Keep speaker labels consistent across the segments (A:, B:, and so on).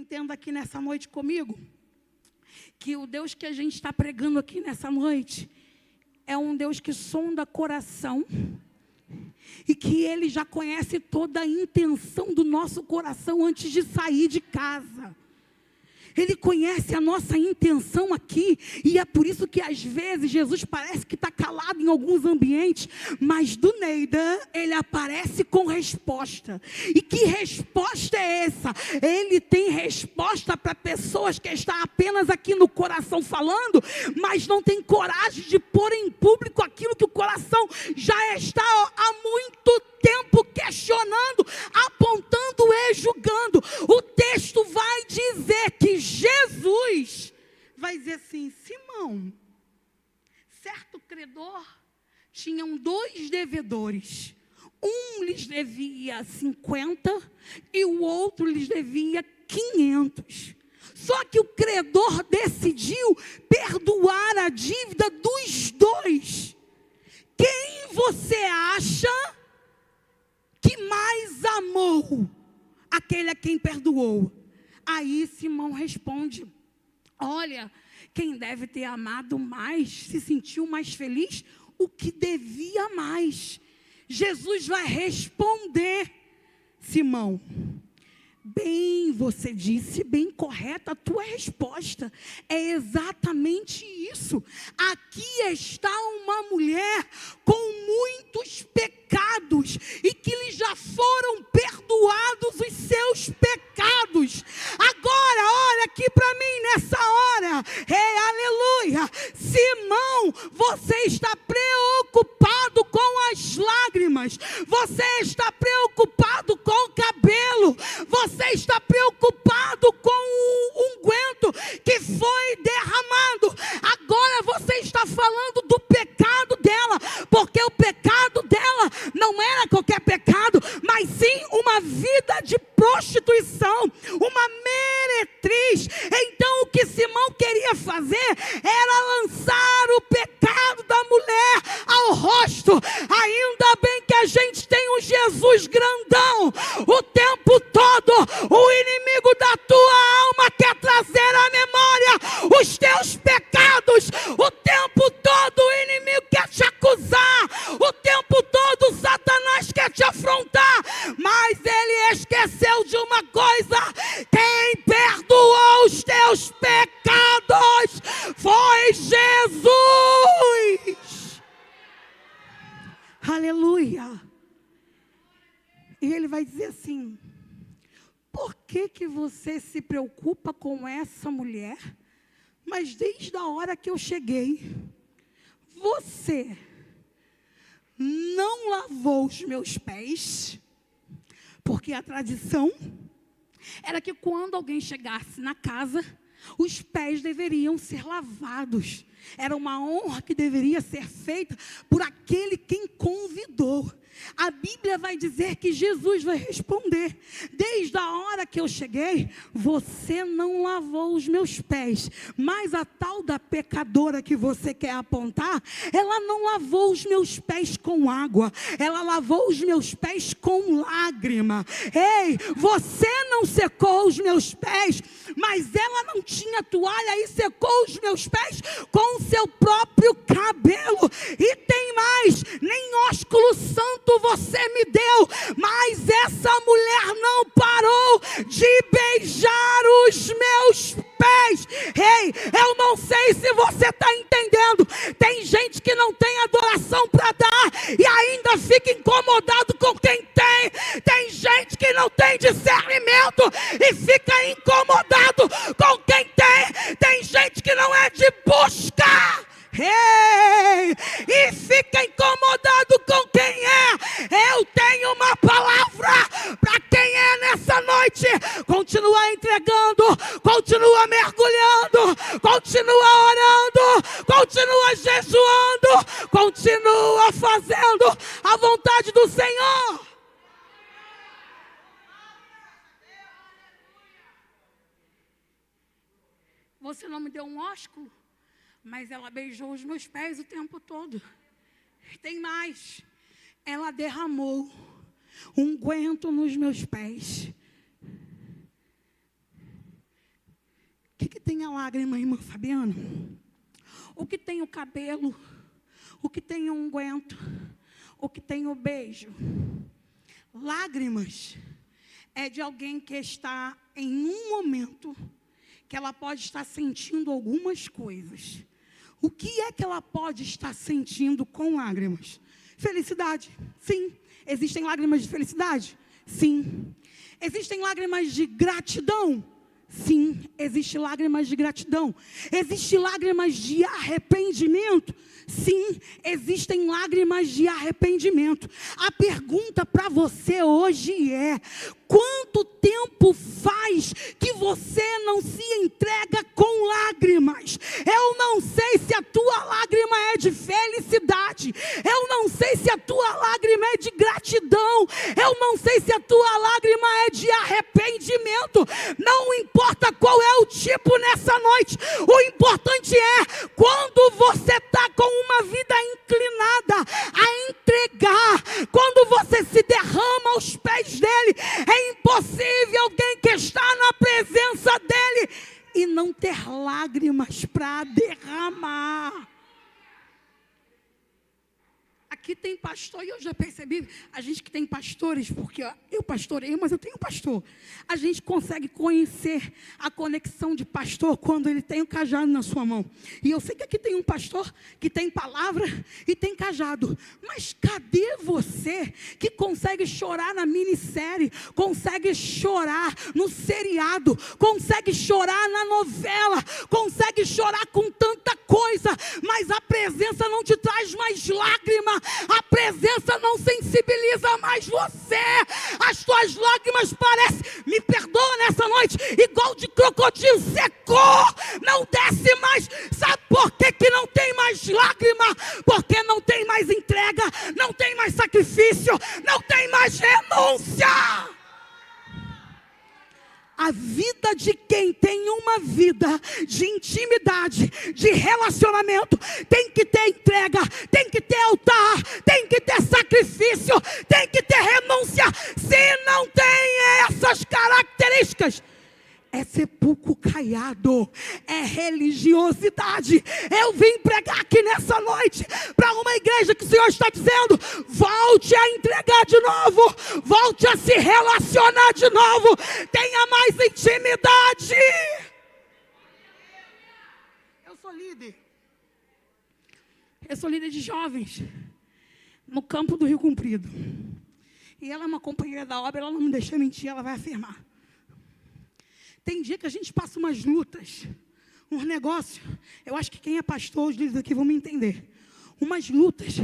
A: entenda aqui nessa noite comigo, que o Deus que a gente está pregando aqui nessa noite é um Deus que sonda coração e que Ele já conhece toda a intenção do nosso coração antes de sair de casa. Ele conhece a nossa intenção aqui, e é por isso que às vezes Jesus parece que está calado em alguns ambientes, mas do Neida Ele aparece com resposta. E que resposta é essa? Ele tem resposta para pessoas que estão apenas aqui no coração falando, mas não tem coragem de pôr em público aquilo que o coração já está há muito tempo questionando, apontando e julgando. O texto vai dizer que Jesus vai dizer assim: Simão, certo credor, tinham 2 devedores. Um lhes devia 50 e o outro lhes devia 500. Só que o credor decidiu perdoar a dívida dos 2. Quem você acha que mais amou aquele a quem perdoou? Aí Simão responde: olha, quem deve ter amado mais se sentiu mais feliz, o que devia mais. Jesus vai responder: Simão, bem você disse, bem correta a tua resposta. É exatamente isso. Aqui está uma mulher com muitos pecados e que lhe já foram perdoados os seus pecados. Agora, olha aqui para mim nessa hora. Aleluia. Simão, você está preocupado com as lágrimas. Você está preocupado com o cabelo. Você está preocupado com o unguento que foi derramado. Agora você está falando do pecado dela, porque o pecado dela não era qualquer pecado, mas sim uma vida de prostituição, uma meretriz. Então o que Simão queria fazer era lançar o pecado da mulher ao rosto. Ainda bem que a gente tem um Jesus grandão o tempo todo. O inimigo da tua alma quer trazer à memória os teus pecados. O tempo todo o inimigo quer te acusar. O tempo todo Satanás quer te afrontar. Mas ele esqueceu de uma coisa: quem perdoou os teus pecados foi Jesus. Aleluia. E ele vai dizer assim: por que você se preocupa com essa mulher? Mas desde a hora que eu cheguei, você não lavou os meus pés, porque a tradição era que quando alguém chegasse na casa, os pés deveriam ser lavados. Era uma honra que deveria ser feita por aquele quem convidou. A Bíblia vai dizer que Jesus vai responder: desde a hora que eu cheguei, você não lavou os meus pés. Mas a tal da pecadora que você quer apontar, ela não lavou os meus pés com água, ela lavou os meus pés com lágrima. Ei, você não secou os meus pés, mas ela não tinha toalha e secou os meus pés com o seu próprio cabelo. E tem mais: nem ósculo santo você me deu, mas essa mulher não parou de beijar os meus pés. Ei, eu não sei se você está entendendo. Tem gente que não tem adoração para dar e ainda fica incomodado com quem tem. Tem gente que não tem discernimento e fica incomodado com quem tem. Tem gente que não é de buscar. Ei, e fica incomodado com quem é. Eu tenho uma palavra para quem é nessa noite. Continua entregando, continua mergulhando, continua orando, continua jejuando, continua fazendo a vontade do Senhor. Você não me deu um ósculo, mas ela beijou os meus pés o tempo todo. Tem mais: ela derramou unguento nos meus pés. que tem a lágrima, irmã Fabiana? O que tem o cabelo? O que tem o unguento? O que tem o beijo? Lágrimas é de alguém que está em um momento que ela pode estar sentindo algumas coisas. O que é que ela pode estar sentindo com lágrimas? Felicidade, sim. Existem lágrimas de felicidade? Sim. Existem lágrimas de gratidão? Sim, existem lágrimas de gratidão. Existem lágrimas de arrependimento? Sim, existem lágrimas de arrependimento. A pergunta para você hoje é: quanto tempo faz que você não se entrega com lágrimas? Eu não sei se a tua lágrima é de felicidade. Eu não sei se a tua lágrima é de gratidão. Eu não sei se a tua lágrima é de arrependimento. Não importa qual é o tipo nessa noite. O importante é quando você está com uma vida inclinada a entregar. Quando você se derrama aos pés dele. É impossível alguém que está na presença dele e não ter lágrimas para derramar. Aqui tem pastor, e eu já percebi, a gente que tem pastores, porque eu pastoreio, mas eu tenho pastor. A gente consegue conhecer a conexão de pastor quando ele tem o cajado na sua mão. E eu sei que aqui tem um pastor que tem palavra e tem cajado. Mas cadê você que consegue chorar na minissérie, consegue chorar no seriado, consegue chorar na novela, consegue chorar com tanta coisa, mas a presença não te traz mais lágrima. A presença não sensibiliza mais você. As tuas lágrimas parecem, me perdoa nessa noite, igual de crocodilo, secou, não desce mais. Sabe por que não tem mais lágrima? Porque não tem mais entrega, não tem mais sacrifício, não tem mais renúncia. A vida de quem tem uma vida de intimidade, de relacionamento, tem que ter entrega, tem que ter altar, tem que ter sacrifício, tem que ter renúncia. Se não tem essas características, é sepulcro caiado, é religiosidade. Eu vim pregar aqui nessa noite para uma igreja que o Senhor está dizendo: volte a entregar de novo, volte a se relacionar de novo, tenha mais intimidade. Eu sou líder de jovens no campo do Rio Comprido, e ela é uma companheira da obra. Ela não me deixa mentir, ela vai afirmar. Tem dia que a gente passa umas lutas, uns negócios. Eu acho que quem é pastor, os líderes aqui vão me entender. Umas lutas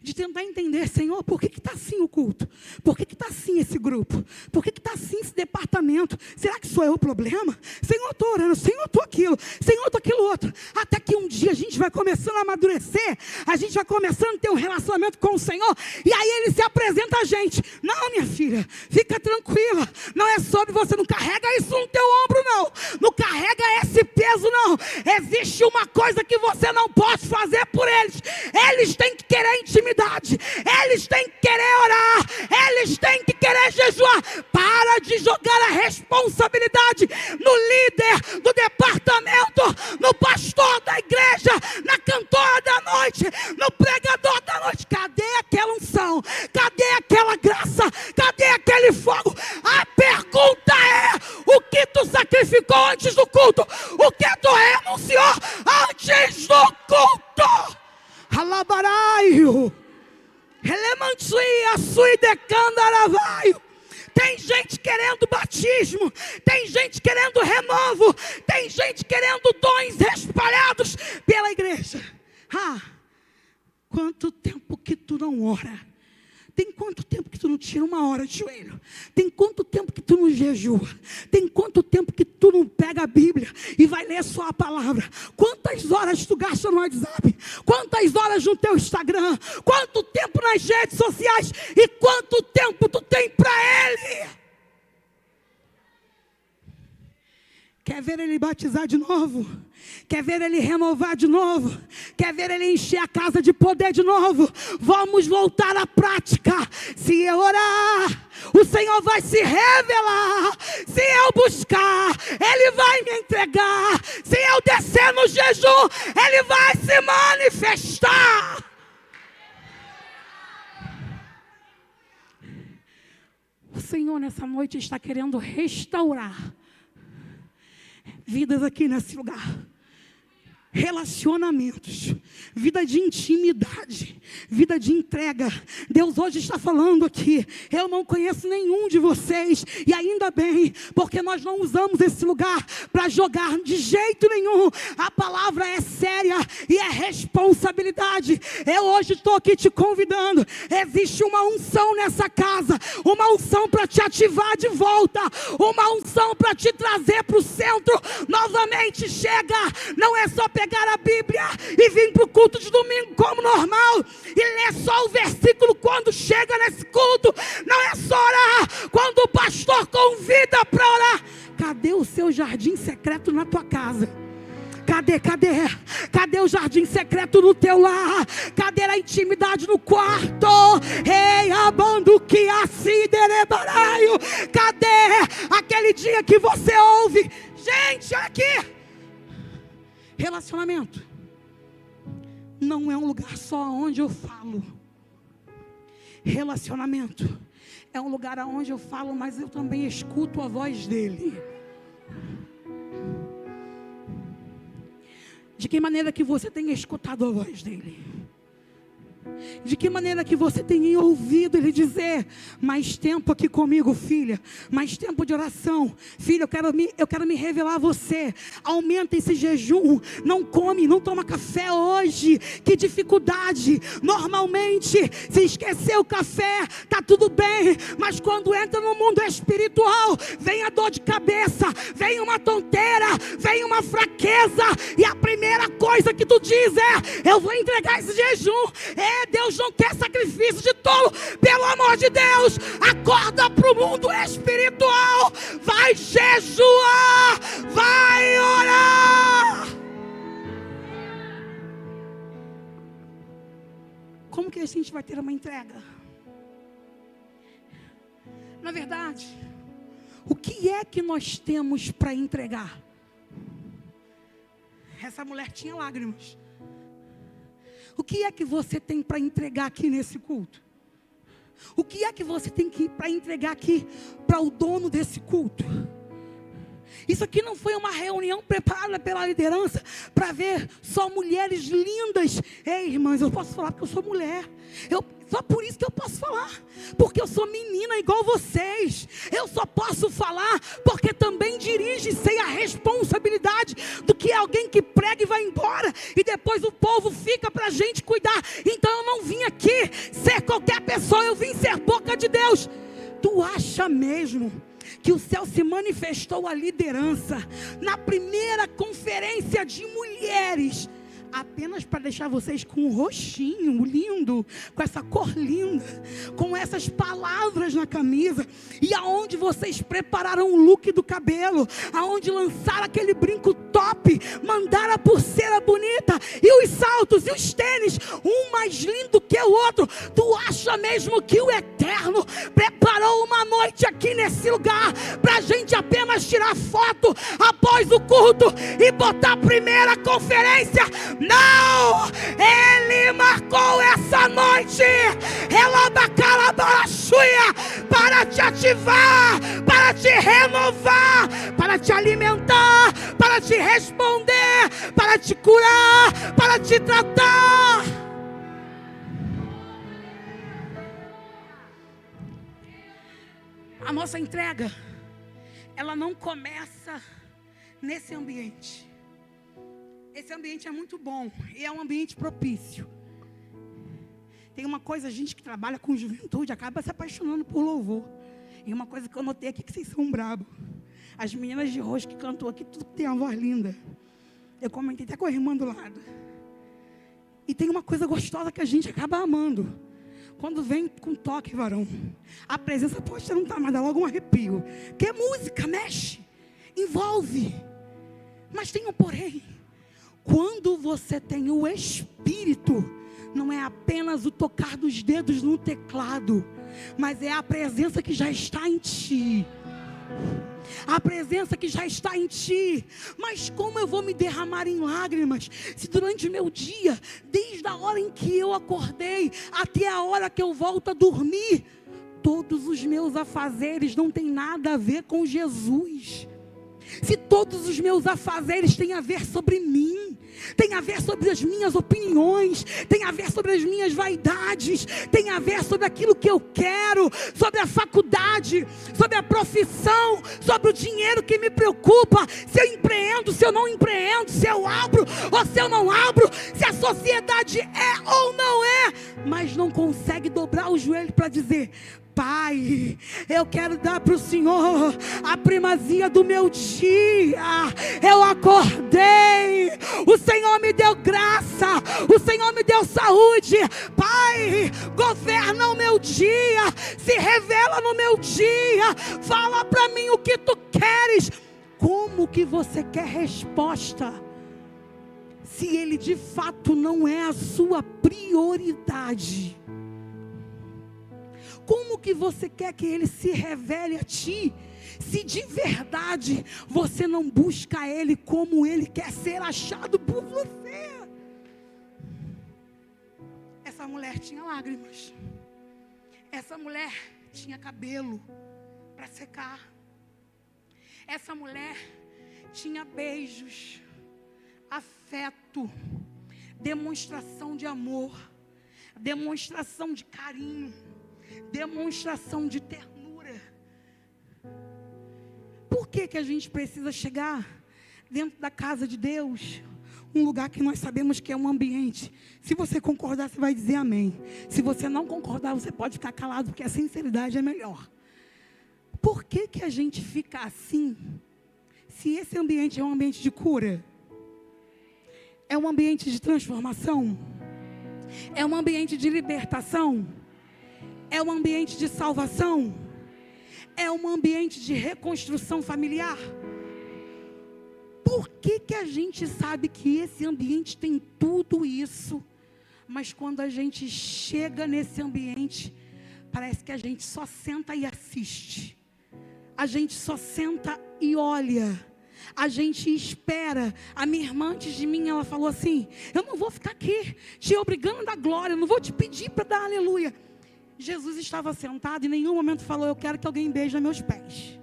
A: de tentar entender: Senhor, por que está assim o culto? Por que está assim esse grupo? Por que está assim esse departamento? Será que sou eu o problema? Senhor, estou orando. Senhor, estou aquilo. Senhor, estou aquilo outro. Até que um dia a gente vai começando a amadurecer, a gente vai começando a ter um relacionamento com o Senhor, e aí Ele se apresenta a gente: não, minha filha, fica tranquila, não é sobre você, não carrega isso no teu ombro, não. Não carrega esse peso, não. Existe uma coisa que você não pode fazer por eles. Eles têm que querer intimidade, eles têm que querer orar, eles têm que querer jejuar. Para de jogar a responsabilidade no líder do departamento, no pastor da igreja, na cantora da noite, no pregador da noite. Cadê aquela unção? Cadê aquela graça? Cadê aquele fogo? A pergunta é: o que tu sacrificou antes do culto? O que tu renunciou antes do culto? Alabaraio, Elemantia, Suidecandaravaio. Tem gente querendo batismo, tem gente querendo renovo, tem gente querendo dons espalhados pela igreja. Quanto tempo que tu não ora? Tem quanto tempo que tu não tira uma hora de joelho? Tem quanto tempo que tu não jejua? Tem quanto tempo que tu não pega a Bíblia e vai ler só a palavra? Quantas horas tu gasta no WhatsApp? Quantas horas no teu Instagram? Quanto tempo nas redes sociais? E quanto tempo tu tem para Ele? Quer ver Ele batizar de novo? Quer ver Ele renovar de novo? Quer ver Ele encher a casa de poder de novo? Vamos voltar à prática. Se eu orar, o Senhor vai se revelar. Se eu buscar, Ele vai me entregar. Se eu descer no jejum, Ele vai se manifestar. O Senhor nessa noite está querendo restaurar vidas aqui nesse lugar. Relacionamentos, vida de intimidade, vida de entrega. Deus hoje está falando aqui. Eu não conheço nenhum de vocês, e ainda bem, porque nós não usamos esse lugar para jogar de jeito nenhum. A palavra é séria e é responsabilidade. Eu hoje estou aqui te convidando. Existe uma unção nessa casa, uma unção para te ativar de volta, uma unção para te trazer para o centro novamente. Chega, não é só pegar a Bíblia e vir para o culto de domingo como normal e ler só o versículo quando chega nesse culto. Não é só orar quando o pastor convida para orar. Cadê o seu jardim secreto na tua casa? Cadê o jardim secreto no teu lar? Cadê a intimidade no quarto? Ei, abando que aciderebaraio. Cadê aquele dia que você ouve? Gente, olha aqui. Relacionamento não é um lugar só onde eu falo. Relacionamento é um lugar onde eu falo, mas eu também escuto a voz dele. De que maneira que você tem escutado a voz dele? De que maneira que você tem ouvido ele dizer: mais tempo aqui comigo, filha, mais tempo de oração, filha, eu quero me revelar a você. Aumenta esse jejum, não come, não toma café hoje. Que dificuldade. Normalmente, se esquecer o café, tá tudo bem, mas quando entra no mundo espiritual, vem a dor de cabeça, vem uma tonteira, vem uma fraqueza, e a primeira coisa que tu diz é: eu vou entregar esse jejum. Deus não quer sacrifício de tolo. Pelo amor de Deus, acorda para o mundo espiritual. Vai jejuar, vai orar. Como que a gente vai ter uma entrega? Na verdade, o que é que nós temos para entregar? Essa mulher tinha lágrimas. O que é que você tem para entregar aqui nesse culto? O que é que você tem para entregar aqui para o dono desse culto? Isso aqui não foi uma reunião preparada pela liderança para ver só mulheres lindas. Ei, irmãs, eu posso falar porque eu sou mulher. Só por isso que eu posso falar, porque eu sou menina igual vocês. Eu só posso falar porque também dirijo e sei a responsabilidade do que é alguém que prega e vai embora, e depois o povo fica para a gente cuidar. Então eu não vim aqui ser qualquer pessoa, eu vim ser boca de Deus. Tu acha mesmo que o céu se manifestou a liderança na primeira conferência de mulheres apenas para deixar vocês com um rostinho lindo, com essa cor linda, com essas palavras na camisa, e aonde vocês prepararam o look do cabelo, aonde lançaram aquele brinco top, mandaram a pulseira bonita, e os saltos, e os tênis, um mais lindo que o outro. Tu acha mesmo que o Eterno preparou uma noite aqui nesse lugar para a gente apenas tirar foto após o culto e botar a primeira conferência? Não! Ele marcou essa noite para te ativar, para te renovar, para te alimentar, para te responder, para te curar, para te tratar. A nossa entrega, ela não começa nesse ambiente. Esse ambiente é muito bom e é um ambiente propício. Tem uma coisa, a gente que trabalha com juventude acaba se apaixonando por louvor. E uma coisa que eu notei aqui, que vocês são bravos. As meninas de rosto que cantou aqui, tudo tem uma voz linda. Eu comentei até com a irmã do lado. E tem uma coisa gostosa que a gente acaba amando. Quando vem com toque, varão, a presença pode não estar, mas dá logo um arrepio. Que música mexe, envolve. Mas tem um porém. Quando você tem o Espírito, não é apenas o tocar dos dedos no teclado, mas é a presença que já está em ti. A presença que já está em ti. Mas como eu vou me derramar em lágrimas, se durante o meu dia, desde a hora em que eu acordei até a hora que eu volto a dormir, todos os meus afazeres não têm nada a ver com Jesus? Se todos os meus afazeres têm a ver sobre mim, tem a ver sobre as minhas opiniões, tem a ver sobre as minhas vaidades, tem a ver sobre aquilo que eu quero, sobre a faculdade, sobre a profissão, sobre o dinheiro que me preocupa, se eu empreendo, se eu não empreendo, se eu abro ou se eu não abro, se a sociedade é ou não é, mas não consegue dobrar o joelho para dizer: Pai, eu quero dar para o Senhor a primazia do meu dia. Eu acordei, o Senhor me deu graça, o Senhor me deu saúde. Pai, governa o meu dia, se revela no meu dia, fala para mim o que tu queres. Como que você quer resposta, se Ele de fato não é a sua prioridade? Como que você quer que Ele se revele a ti, se de verdade você não busca Ele como Ele quer ser achado por você? Essa mulher tinha lágrimas. Essa mulher tinha cabelo para secar. Essa mulher tinha beijos, afeto, demonstração de amor, demonstração de carinho, demonstração de ternura. Por que a gente precisa chegar dentro da casa de Deus, um lugar que nós sabemos que é um ambiente? Se você concordar, você vai dizer amém. Se você não concordar, você pode ficar calado, porque a sinceridade é melhor. Por que a gente fica assim, se esse ambiente é um ambiente de cura? É um ambiente de transformação? É um ambiente de libertação? É um ambiente de salvação? É um ambiente de reconstrução familiar? Por que a gente sabe que esse ambiente tem tudo isso, mas quando a gente chega nesse ambiente, parece que a gente só senta e assiste, a gente só senta e olha, a gente espera? A minha irmã antes de mim, ela falou assim: eu não vou ficar aqui te obrigando a dar glória, eu não vou te pedir para dar aleluia. Jesus estava sentado e em nenhum momento falou: eu quero que alguém beije meus pés.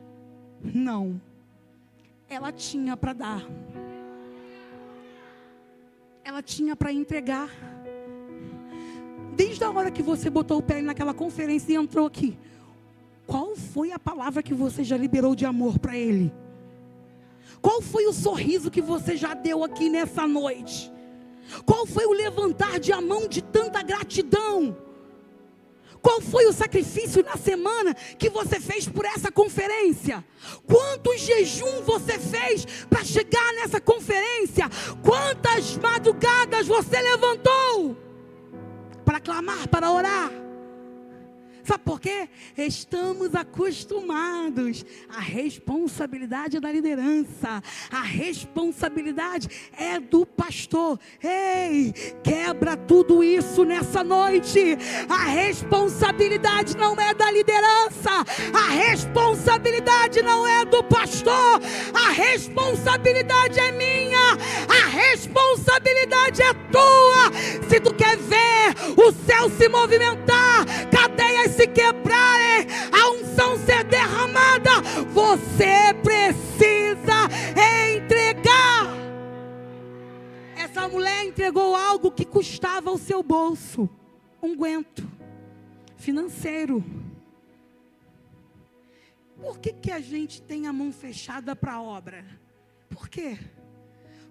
A: Não. Ela tinha para dar. Ela tinha para entregar. Desde a hora que você botou o pé naquela conferência e entrou aqui, qual foi a palavra que você já liberou de amor para Ele? Qual foi o sorriso que você já deu aqui nessa noite? Qual foi o levantar de a mão de tanta gratidão? Qual foi o sacrifício na semana que você fez por essa conferência? Quantos jejum você fez para chegar nessa conferência? Quantas madrugadas você levantou para clamar, para orar? Sabe por quê? Estamos acostumados. A responsabilidade é da liderança. A responsabilidade é do pastor. Ei, quebra tudo isso nessa noite. A responsabilidade não é da liderança. A responsabilidade não é do pastor. A responsabilidade é minha. A responsabilidade é tua. Se tu quer ver o céu se movimentar, cadeias se quebrarem, a unção ser derramada, você precisa entregar. Essa mulher entregou algo que custava ao seu bolso, unguento financeiro. Por que a gente tem a mão fechada para a obra? Por quê?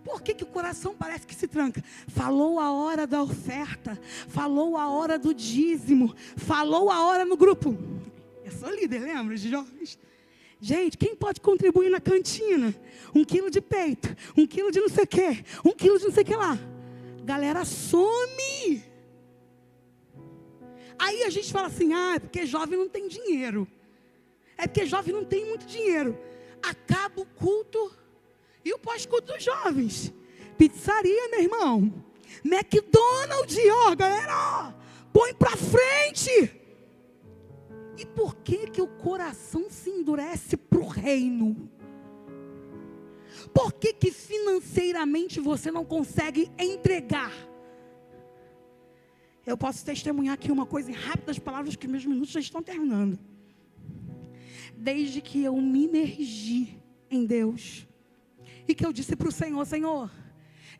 A: Por que o coração parece que se tranca? Falou a hora da oferta, falou a hora do dízimo, falou a hora no grupo. Eu sou líder, lembra de jovens? Gente, quem pode contribuir na cantina? 1 quilo de peito, 1 quilo de não sei o quê, 1 quilo de não sei o que lá. Galera some. Aí a gente fala assim: é porque jovem não tem dinheiro. É porque jovem não tem muito dinheiro. Acaba o culto. E o pós-culto dos jovens? Pizzaria, meu irmão. McDonald's, ó, galera, põe pra frente. E por que o coração se endurece pro reino? Por que financeiramente você não consegue entregar? Eu posso testemunhar aqui uma coisa em rápidas palavras, que meus minutos já estão terminando. Desde que eu me imergi em Deus, e que eu disse para o Senhor: Senhor,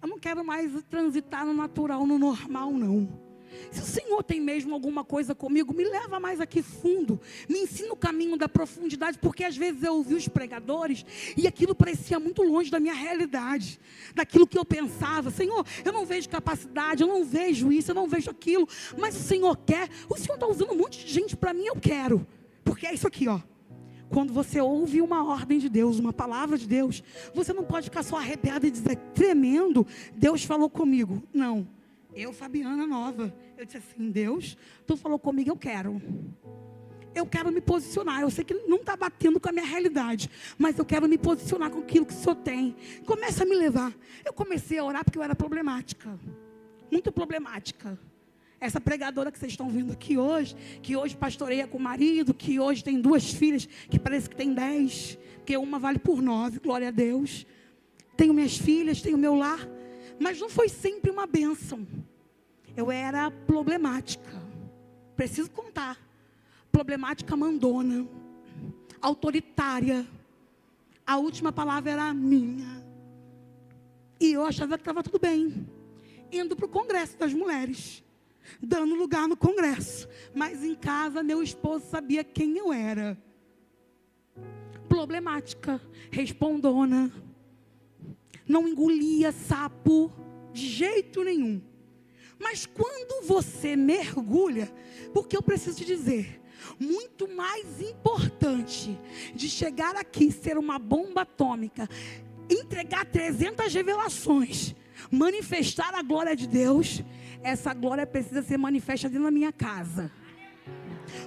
A: eu não quero mais transitar no natural, no normal, não. Se o Senhor tem mesmo alguma coisa comigo, me leva mais aqui fundo, me ensina o caminho da profundidade, porque às vezes eu ouvi os pregadores e aquilo parecia muito longe da minha realidade, daquilo que eu pensava. Senhor, eu não vejo capacidade, eu não vejo isso, eu não vejo aquilo, mas o Senhor quer. O Senhor está usando um monte de gente para mim, eu quero, porque é isso aqui, ó. Quando você ouve uma ordem de Deus, uma palavra de Deus, você não pode ficar só arrepiado e dizer: tremendo, Deus falou comigo. Não. Eu, Fabiana Nova, eu disse assim: Deus, tu falou comigo, eu quero me posicionar. Eu sei que não está batendo com a minha realidade, mas eu quero me posicionar com aquilo que o Senhor tem. Começa a me levar. Eu comecei a orar porque eu era problemática, muito problemática. Essa pregadora que vocês estão vendo aqui hoje, que hoje pastoreia com o marido, que hoje tem 2 filhas, que parece que tem 10, porque uma vale por 9, glória a Deus. Tenho minhas filhas, tenho meu lar, mas não foi sempre uma bênção. Eu era problemática, preciso contar, problemática, mandona, autoritária. A última palavra era a minha. E eu achava que estava tudo bem, indo para o congresso das mulheres, dando lugar no congresso, mas em casa meu esposo sabia quem eu era. Problemática, respondona, não engolia sapo de jeito nenhum. Mas quando você mergulha, porque eu preciso te dizer, muito mais importante de chegar aqui, ser uma bomba atômica, entregar 300 revelações, manifestar a glória de Deus, essa glória precisa ser manifesta dentro da minha casa.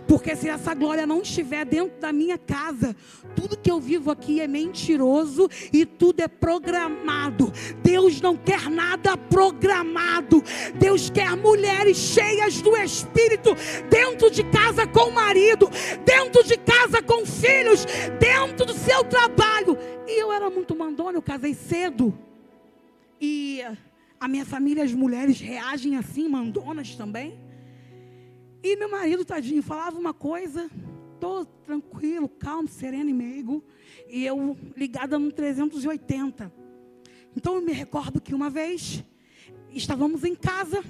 A: Porque se essa glória não estiver dentro da minha casa, tudo que eu vivo aqui é mentiroso e tudo é programado. Deus não quer nada programado. Deus quer mulheres cheias do Espírito, dentro de casa com o marido, dentro de casa com filhos, dentro do seu trabalho. E eu era muito mandona, eu casei cedo. E a minha família, as mulheres reagem assim, mandonas também. E meu marido, tadinho, falava uma coisa, todo tranquilo, calmo, sereno e meigo, e eu ligada no 380. Então eu me recordo que uma vez, estávamos em casa,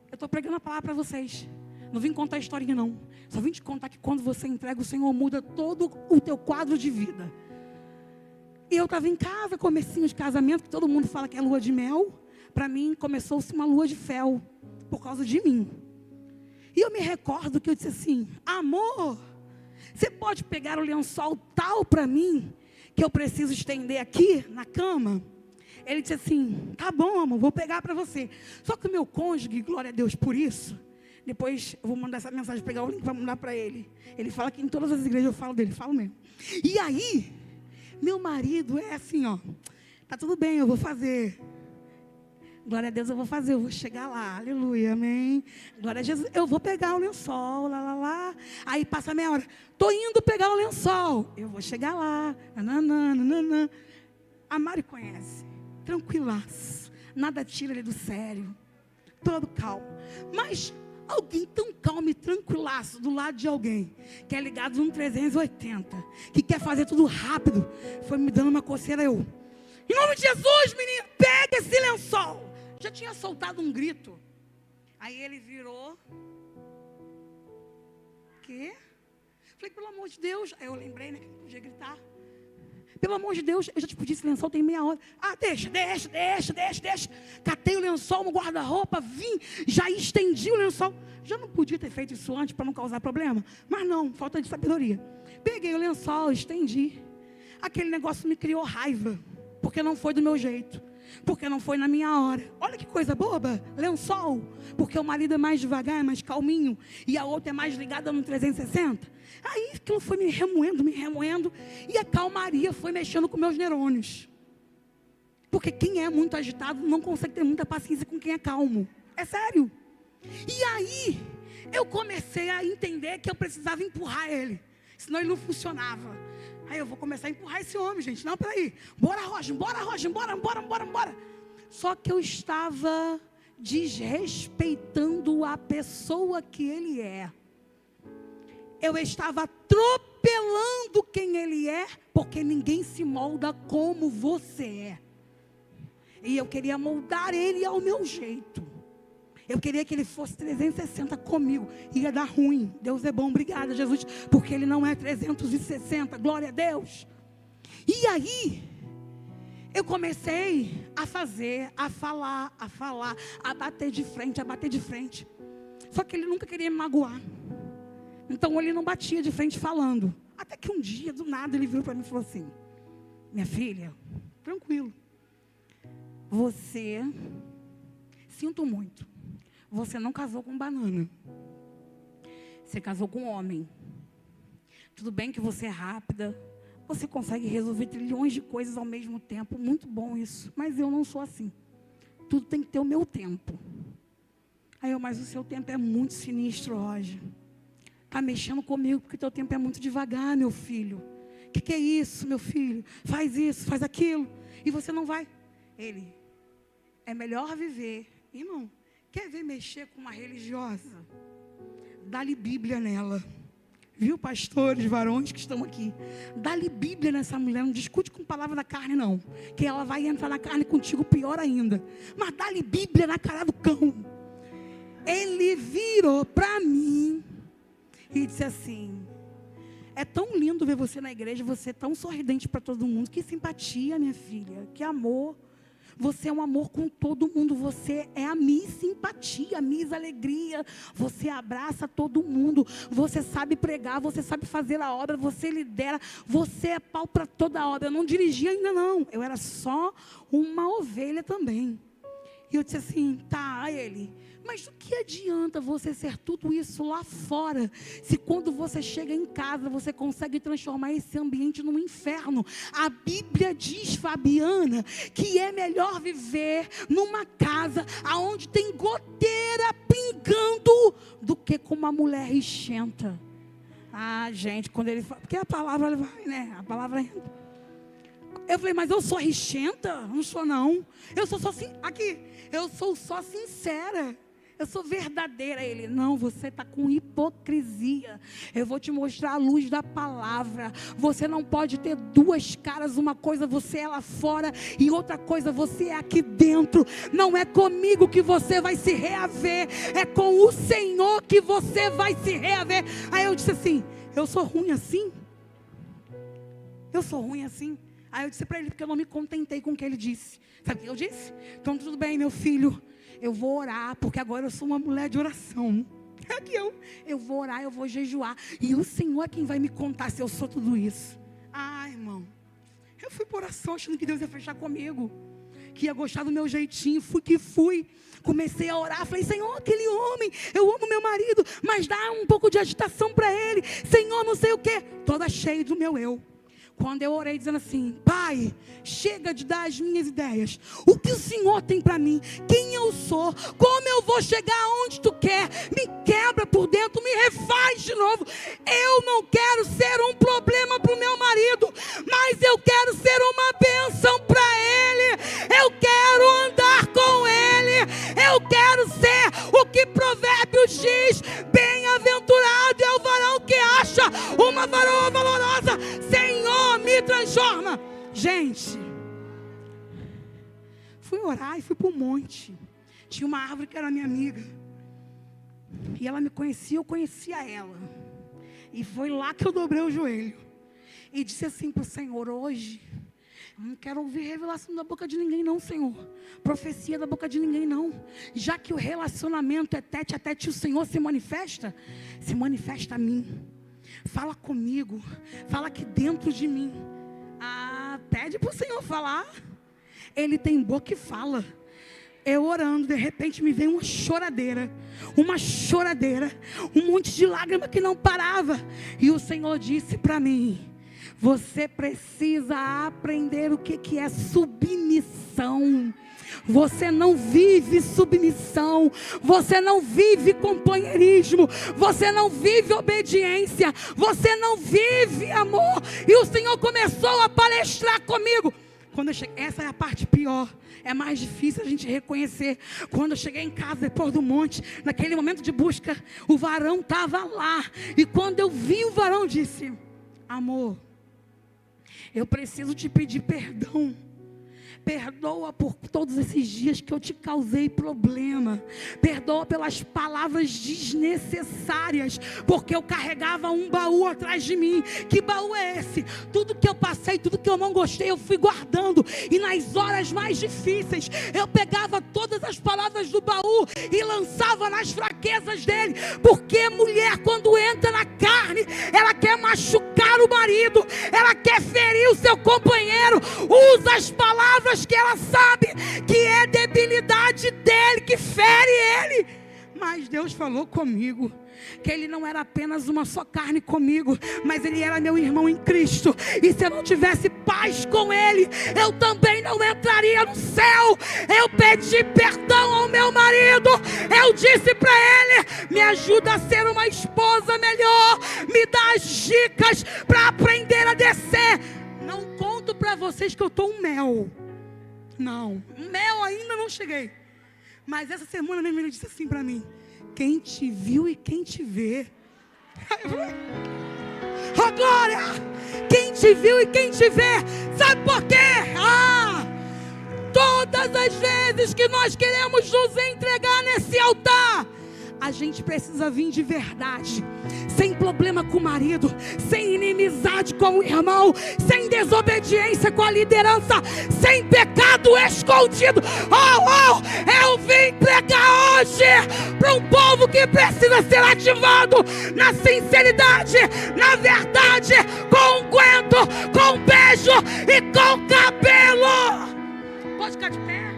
A: eu estou pregando a palavra para vocês, não vim contar a historinha não, só vim te contar que quando você entrega, o Senhor muda todo o teu quadro de vida. E eu estava em casa, comecinho de casamento, que todo mundo fala que é lua de mel, para mim começou-se uma lua de fel, por causa de mim. E eu me recordo que eu disse assim: amor, você pode pegar o lençol tal para mim, que eu preciso estender aqui na cama? Ele disse assim: tá bom, amor, vou pegar para você. Só que o meu cônjuge, glória a Deus por isso, depois eu vou mandar essa mensagem, pegar o link para mandar para ele. Ele fala que em todas as igrejas eu falo dele, falo mesmo. E aí, meu marido é assim, ó, tá tudo bem, eu vou fazer. Glória a Deus, eu vou fazer, eu vou chegar lá, aleluia, amém. Glória a Jesus, eu vou pegar o lençol, lá. Aí passa meia hora, tô indo pegar o lençol, eu vou chegar lá, nananana. A Mari conhece, tranquilaço, nada tira ele do sério, todo calmo. Mas alguém tão calmo e tranquilaço do lado de alguém, que é ligado no 380, que quer fazer tudo rápido, foi me dando uma coceira, eu, em nome de Jesus, menino, pega esse lençol. Já tinha soltado um grito. Aí ele virou. Quê? Falei, pelo amor de Deus. Aí eu lembrei, né, que não podia gritar. Pelo amor de Deus, eu já te pedi esse lençol tem meia hora. Ah, deixa. Catei o lençol no guarda-roupa, vim, já estendi o lençol. Já não podia ter feito isso antes para não causar problema? Mas não, falta de sabedoria. Peguei o lençol, estendi. Aquele negócio me criou raiva, porque não foi do meu jeito, porque não foi na minha hora. Olha que coisa boba, lençol, porque o marido é mais devagar, é mais calminho, e a outra é mais ligada no 360. Aí aquilo foi me remoendo, e a calmaria foi mexendo com meus neurônios. Porque quem é muito agitado não consegue ter muita paciência com quem é calmo. É sério. E aí, eu comecei a entender que eu precisava empurrar ele. Senão ele não funcionava. Aí eu vou começar a empurrar esse homem, gente. Não, peraí. Bora, Roger, bora. Só que eu estava desrespeitando a pessoa que ele é. Eu estava atropelando quem ele é, porque ninguém se molda como você é. E eu queria moldar ele ao meu jeito. Eu queria que ele fosse 360 comigo. Ia dar ruim. Deus é bom, obrigada, Jesus, porque ele não é 360, glória a Deus. E aí, eu comecei a fazer, a falar, a bater de frente. Só que ele nunca queria me magoar. Então ele não batia de frente falando. Até que um dia, do nada, ele virou para mim e falou assim: minha filha, tranquilo. Você, sinto muito, você não casou com banana. Você casou com homem. Tudo bem que você é rápida, você consegue resolver trilhões de coisas ao mesmo tempo. Muito bom isso. Mas eu não sou assim. Tudo tem que ter o meu tempo. Aí mas o seu tempo é muito sinistro, Roger. Está mexendo comigo porque teu tempo é muito devagar, meu filho. Que é isso, meu filho? Faz isso, faz aquilo. E você não vai. Ele, é melhor viver. Irmão, quer ver mexer com uma religiosa? Dá-lhe Bíblia nela. Viu, pastores, varões que estão aqui? Dá-lhe Bíblia nessa mulher. Não discute com palavra da carne, não. Que ela vai entrar na carne contigo pior ainda. Mas dá-lhe Bíblia na cara do cão. Ele virou para mim e disse assim: é tão lindo ver você na igreja, você é tão sorridente para todo mundo. Que simpatia, minha filha, que amor. Você é um amor com todo mundo. Você é a Miss Simpatia, a Miss Alegria. Você abraça todo mundo. Você sabe pregar, você sabe fazer a obra, você lidera. Você é pau para toda a obra. Eu não dirigia ainda não. Eu era só uma ovelha também. E eu disse assim, tá, aí ele... Mas do que adianta você ser tudo isso lá fora, se quando você chega em casa, você consegue transformar esse ambiente num inferno? A Bíblia diz, Fabiana, que é melhor viver numa casa onde tem goteira pingando, do que com uma mulher rixenta. Ah, gente, quando ele fala, porque a palavra vai, né? A palavra entra. Eu falei, mas eu sou rixenta? Não sou não. Eu sou só assim, aqui, eu sou só sincera. Eu sou verdadeira. Ele, não, você está com hipocrisia. Eu vou te mostrar a luz da palavra. Você não pode ter duas caras. Uma coisa você é lá fora e outra coisa você é aqui dentro. Não é comigo que você vai se reaver, é com o Senhor que você vai se reaver. Aí eu disse assim, eu sou ruim assim? Eu sou ruim assim? Aí eu disse para ele, porque eu não me contentei com o que ele disse. Sabe o que eu disse? Então tudo bem, meu filho, eu vou orar, porque agora eu sou uma mulher de oração. É que eu vou orar, eu vou jejuar. E o Senhor é quem vai me contar se eu sou tudo isso. Ah, irmão, eu fui por oração achando que Deus ia fechar comigo, que ia gostar do meu jeitinho. Fui que fui. Comecei a orar, falei, Senhor, aquele homem, eu amo meu marido, mas dá um pouco de agitação para ele. Senhor, não sei o quê. Toda cheia do meu eu. Quando eu orei dizendo assim, Pai, chega de dar as minhas ideias. O que o Senhor tem para mim? Quem eu sou? Como eu vou chegar aonde Tu quer? Me quebra por dentro, me refaz de novo. Eu não quero ser um problema para o meu marido, mas eu quero ser uma bênção para ele. Eu quero andar com ele. Eu quero ser o que Provérbios diz. Bem-aventurado é o varão que acha uma varoa valorosa. Senhor, me transforma. Gente, fui orar e fui para o monte. Tinha uma árvore que era minha amiga, e ela me conhecia, eu conhecia ela. E foi lá que eu dobrei o joelho e disse assim para o Senhor, hoje eu não quero ouvir revelação da boca de ninguém não, Senhor. Profecia da boca de ninguém não. Já que o relacionamento é tete a tete, o Senhor se manifesta a mim. Fala comigo, fala aqui dentro de mim. Ah, pede para o Senhor falar. Ele tem boca e fala. Eu orando, de repente me veio uma choradeira, um monte de lágrima que não parava. E o Senhor disse para mim, Você precisa aprender o que é submissão. Você não vive submissão, você não vive companheirismo, você não vive obediência, você não vive amor. E o Senhor começou a palestrar comigo. Quando eu cheguei, essa é a parte pior, é mais difícil a gente reconhecer. Quando eu cheguei em casa depois do monte, naquele momento de busca, o varão estava lá. E quando eu vi o varão, disse: amor, eu preciso te pedir perdão. Perdoa por todos esses dias que eu te causei problema. Perdoa pelas palavras desnecessárias, porque eu carregava um baú atrás de mim. Que baú é esse? Tudo que eu passei, tudo que eu não gostei, eu fui guardando. E nas horas mais difíceis, eu pegava todas as palavras do baú e lançava nas fraquezas dele. Porque mulher, quando entra na carne, ela quer machucar o marido, ela quer ferir o seu companheiro. Usa as palavras que ela sabe que é debilidade dele, que fere ele. Mas Deus falou comigo que ele não era apenas uma só carne comigo, mas ele era meu irmão em Cristo. E se eu não tivesse paz com ele, eu também não entraria no céu. Eu pedi perdão ao meu marido. Eu disse para ele: me ajuda a ser uma esposa melhor, me dá as dicas para aprender a descer. Não conto para vocês que eu estou um mel. Não, mel ainda não cheguei. Mas essa semana minha menina disse assim para mim: quem te viu e quem te vê. Oh glória! Quem te viu e quem te vê. Sabe por quê? Todas as vezes que nós queremos nos entregar nesse altar, a gente precisa vir de verdade, sem problema com o marido, sem inimizade com o irmão, sem desobediência com a liderança, sem pecado escondido. Eu vim pregar hoje para um povo que precisa ser ativado na sinceridade, na verdade, com unguento, com beijo e com cabelo. Pode ficar de pé,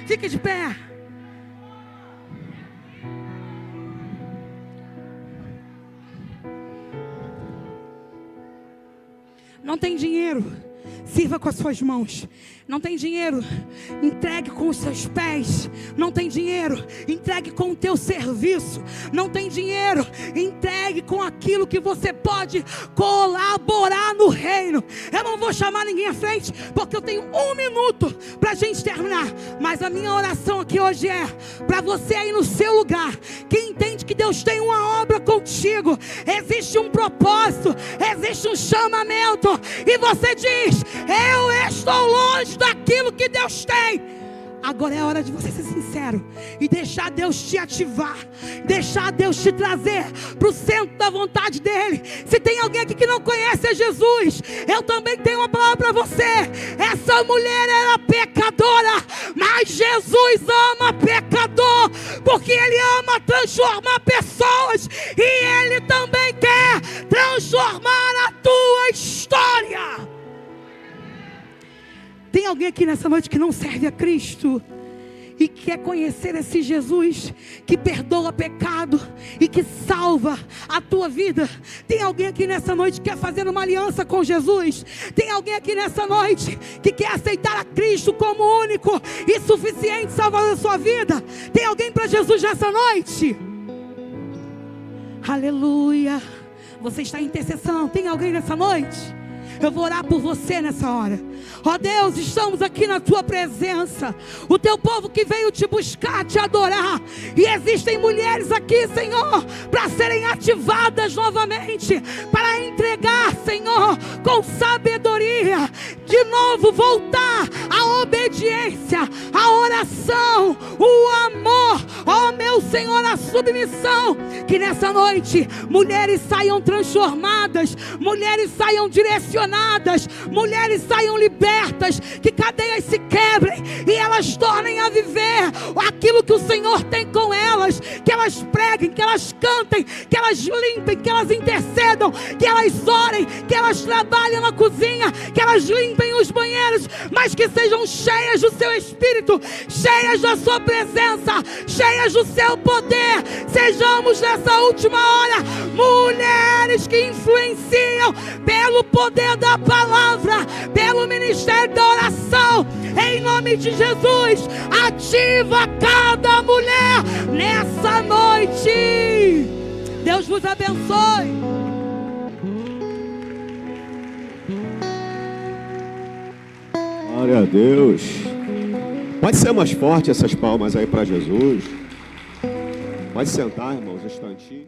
A: fique de pé. Não tem dinheiro, sirva com as suas mãos. Não tem dinheiro, entregue com os seus pés. Não tem dinheiro, entregue com o teu serviço. Não tem dinheiro, entregue com aquilo que você pode colaborar no reino. Eu não vou chamar ninguém à frente, porque eu tenho 1 minuto para a gente terminar. Mas a minha oração aqui hoje é para você aí no seu lugar, que entende que Deus tem uma obra contigo, existe um propósito, existe um chamamento, e você diz: eu estou longe daquilo que Deus tem. Agora é hora de você ser sincero e deixar Deus te ativar, deixar Deus te trazer para o centro da vontade dEle. Se tem alguém aqui que não conhece a Jesus, eu também tenho uma palavra para você. Essa mulher era pecadora, mas Jesus ama pecador, porque Ele ama transformar pessoas, e Ele também quer transformar a tua história. Tem alguém aqui nessa noite que não serve a Cristo e quer conhecer esse Jesus que perdoa pecado e que salva a tua vida? Tem alguém aqui nessa noite que quer fazer uma aliança com Jesus? Tem alguém aqui nessa noite que quer aceitar a Cristo como único e suficiente salvador da sua vida? Tem alguém para Jesus nessa noite? Aleluia! Você está em intercessão. Tem alguém nessa noite? Eu vou orar por você nessa hora. Ó Deus, estamos aqui na tua presença, o teu povo que veio te buscar, te adorar. E existem mulheres aqui, Senhor, para serem ativadas novamente, para entregar, Senhor, com sabedoria, de novo voltar à obediência, à oração, o amor, ó meu Senhor, a submissão. Que nessa noite mulheres saiam transformadas, mulheres saiam direcionadas, mulheres saiam libertas, que cadeias se quebrem e elas elas tornem a viver aquilo que o Senhor tem com elas, que elas preguem, que elas cantem, que elas limpem, que elas intercedam, que elas orem, que elas trabalhem na cozinha, que elas limpem os banheiros, mas que sejam cheias do seu Espírito, cheias da sua presença, cheias do seu poder. Sejamos nessa última hora mulheres que influenciam pelo poder da palavra, pelo ministério da oração, em nome de Jesus. Ativa cada mulher nessa noite. Deus vos abençoe.
B: Glória a Deus. Pode ser mais forte essas palmas aí para Jesus. Pode sentar, irmãos, um instantinho.